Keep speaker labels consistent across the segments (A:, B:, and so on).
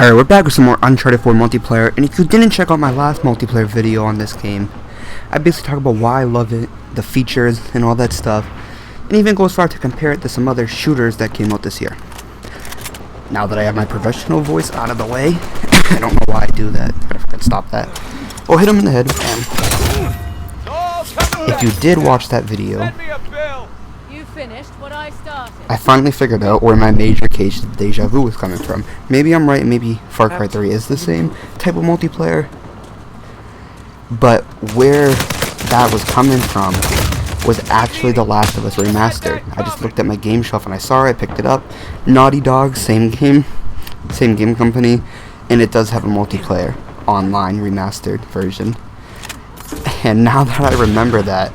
A: Alright, we're back with some more Uncharted 4 multiplayer, and if you didn't check out my last multiplayer video on this game, I basically talk about why I love it, the features, and all that stuff, and even go as far to compare it to some other shooters that came out this year. Now that I have my professional voice out of the way, I don't know why I do that. I gotta stop that. Oh, hit him in the head. If you did watch that video,
B: finished what I started.
A: I finally figured out where my major case of deja vu was coming from. Maybe I'm right, maybe Far Cry 3 is the same type of multiplayer, but where that was coming from was actually The Last of Us Remastered. I just looked at my game shelf and I saw it, I picked it up. Naughty Dog, same game company, and it does have a multiplayer online remastered version. And now that I remember that,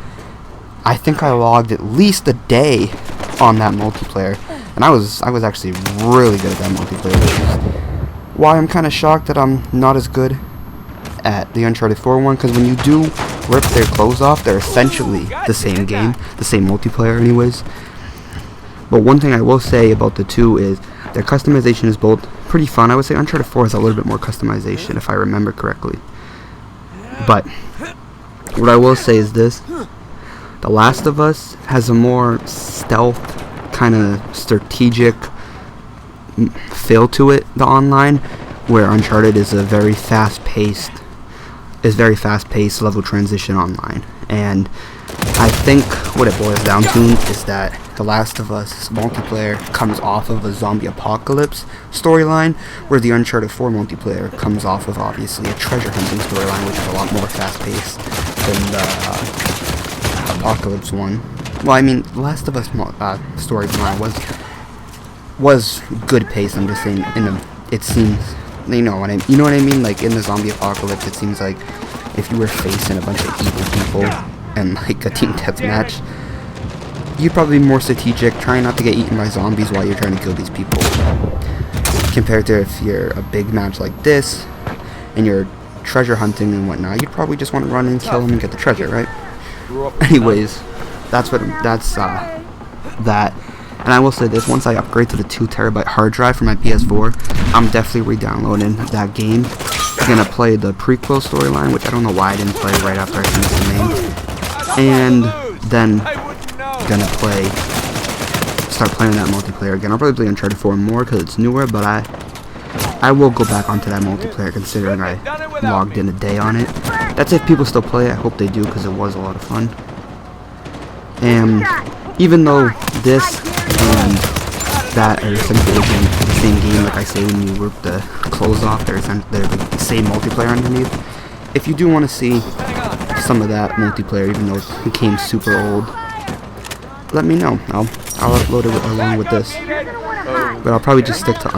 A: I think I logged at least a day on that multiplayer, and I was actually really good at that multiplayer, which is why I'm kind of shocked that I'm not as good at the Uncharted 4 one, because when you do rip their clothes off, they're essentially the same game, the same multiplayer anyways. But one thing I will say about the two is their customization is both pretty fun. I would say Uncharted 4 has a little bit more customization, if I remember correctly. But what I will say is this: The Last of Us has a more stealth, kind of strategic feel to it, the online, where Uncharted is a very fast-paced level transition online. And I think what it boils down to is that The Last of Us multiplayer comes off of a zombie apocalypse storyline, where the Uncharted 4 multiplayer comes off of obviously a treasure hunting storyline, which is a lot more fast-paced than the Apocalypse one. Well, I mean, The Last of Us storyline was good pace. I'm just saying, it seems, you know what I mean. Like in the zombie apocalypse, it seems like if you were facing a bunch of evil people and like a team deathmatch, you'd probably be more strategic, trying not to get eaten by zombies while you're trying to kill these people. Compared to if you're a big match like this and you're treasure hunting and whatnot, you'd probably just want to run and kill them and get the treasure, right? Anyways, that's that. And I will say this: once I upgrade to the 2 terabyte hard drive for my PS4, I'm definitely re-downloading that game. I'm gonna play the prequel storyline, which I don't know why I didn't play right after I finished the main, and then gonna start playing that multiplayer again. I'll probably play Uncharted 4 more because it's newer, but I will go back onto that multiplayer, considering I logged in a day on it. That's if people still play it. I hope they do, because it was a lot of fun. And even though this and that are essentially the same game, like I say, when you rip the clothes off, they're the same multiplayer underneath. If you do want to see some of that multiplayer, even though it became super old, let me know. I'll upload it along with this. But I'll probably just stick to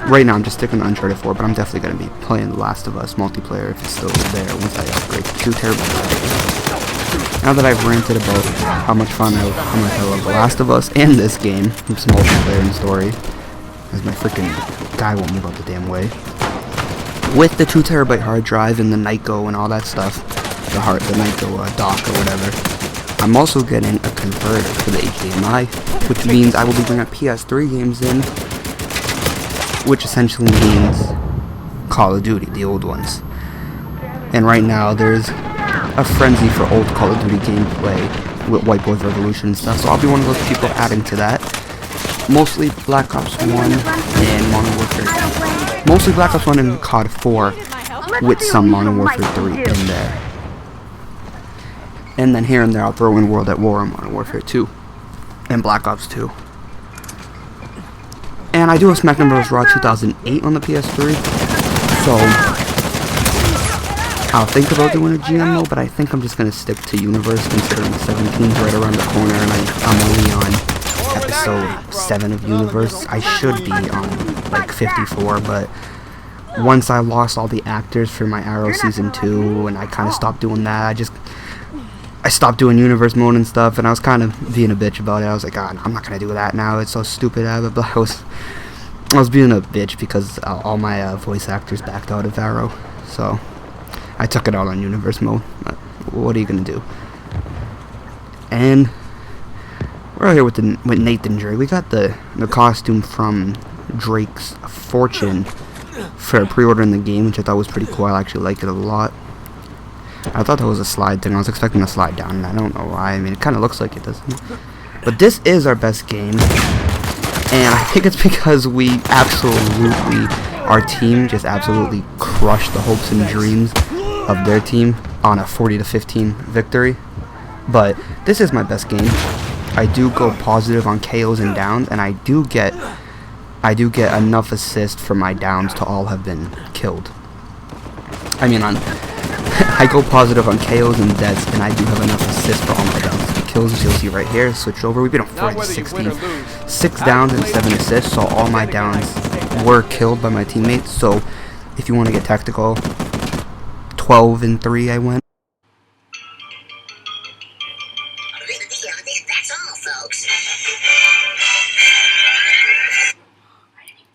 A: right now I'm just sticking to Uncharted 4, but I'm definitely going to be playing The Last of Us multiplayer if it's still there once I upgrade to 2 terabytes. Now that I've ranted about how much I love The Last of Us and this game, it's multiplayer and story, as my freaking guy won't move out the damn way. With the 2 terabyte hard drive and the Nyko and all that stuff, the Nyko dock or whatever, I'm also getting a converter for the HDMI, which means I will be bringing PS3 games in, which essentially means Call of Duty, the old ones. And right now there's a frenzy for old Call of Duty gameplay with White Boys Revolution and stuff, so I'll be one of those people adding to that. Mostly Black Ops 1 and Modern Warfare 2. Mostly Black Ops 1 and COD 4 with some Modern Warfare 3 in there. And then here and there I'll throw in World at War and Modern Warfare 2 and Black Ops 2. And I do have SmackDown vs. Raw 2008 on the PS3, so I'll think about doing a GMO, but I think I'm just going to stick to Universe, considering the 17's right around the corner, and I'm only on episode 7 of Universe. I should be on, like, 54, but once I lost all the actors for my Arrow Season 2, and I kind of stopped doing that, I stopped doing Universe mode and stuff, and I was kind of being a bitch about it. I was like, God, I'm not going to do that now, it's so stupid, but I was being a bitch because all my voice actors backed out of Arrow, so I took it out on Universe mode. What are you going to do? And we're out here with Nathan Drake. We got the costume from Drake's Fortune for pre-ordering the game, which I thought was pretty cool. I actually liked it a lot. I thought that was a slide thing. I was expecting to slide down, and I don't know why. I mean, it kind of looks like it, doesn't it? But this is our best game, and I think it's because we absolutely, our team just absolutely crushed the hopes and dreams of their team on a 40-15 victory. But this is my best game. I do go positive on KOs and downs, and I do get enough assists for my downs to all have been killed. I mean, I go positive on KOs and deaths, and I do have enough assists for all my downs. The kills, as you'll see right here, switch over. We beat them 40-16. 6 downs and 7 assists, so all my downs were killed by my teammates. So if you want to get tactical, 12-3 I went.